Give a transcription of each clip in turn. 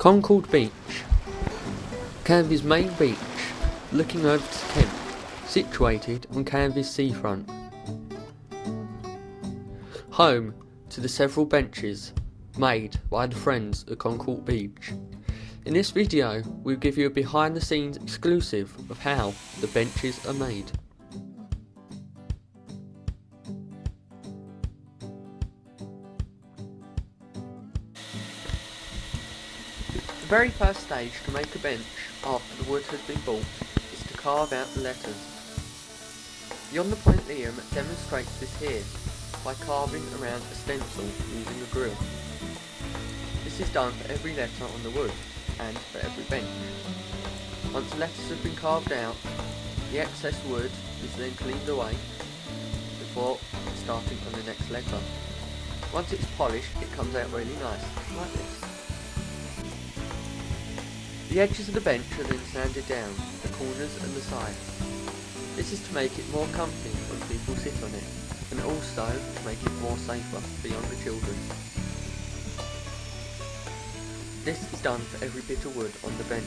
Concord Beach, Canvey's main beach, looking over to Kent, situated on Canvey's seafront. Home to the several benches made by the friends of Concord Beach. In this video, we'll give you a behind the scenes exclusive of how the benches are made. The very first stage to make a bench after the wood has been bought is to carve out the letters. Beyond the point Liam demonstrates this here by carving around a stencil using a grill. This is done for every letter on the wood and for every bench. Once the letters have been carved out, the excess wood is then cleaned away before starting on the next letter. Once it's polished, it comes out really nice, like this. The edges of the bench are then sanded down, the corners and the sides. This is to make it more comfy when people sit on it, and also to make it more safer beyond the children. This is done for every bit of wood on the bench.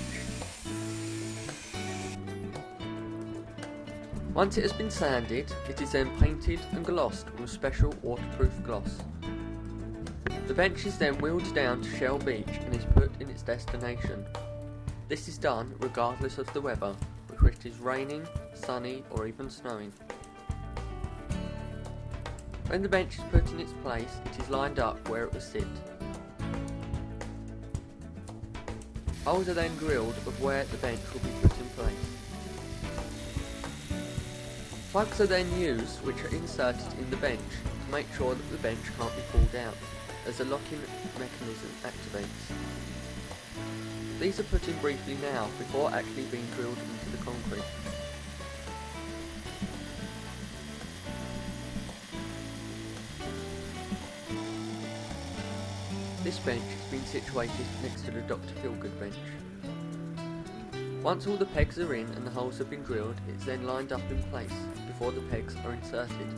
Once it has been sanded, it is then painted and glossed with special waterproof gloss. The bench is then wheeled down to Shell Beach and is put in its destination. This is done regardless of the weather, whether it is raining, sunny or even snowing. When the bench is put in its place, it is lined up where it will sit. Holes are then drilled of where the bench will be put in place. Plugs are then used which are inserted in the bench to make sure that the bench can't be pulled out, as the locking mechanism activates. These are put in briefly now before actually being drilled into the concrete. This bench has been situated next to the Dr. Feelgood bench. Once all the pegs are in and the holes have been drilled, it's then lined up in place before the pegs are inserted.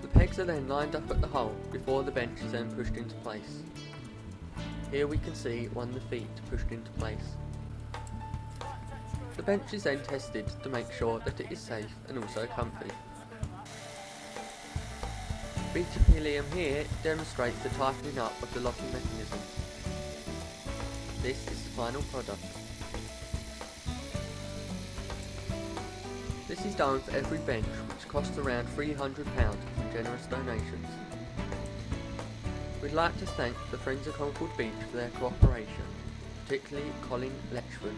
The pegs are then lined up at the hole before the bench is then pushed into place. Here we can see one of the feet pushed into place. The bench is then tested to make sure that it is safe and also comfy. BTP Liam here demonstrates the tightening up of the locking mechanism. This is the final product. This is done for every bench, which costs around £300 from generous donations. We'd like to thank the Friends of Concord Beach for their cooperation, particularly Collin Letchford.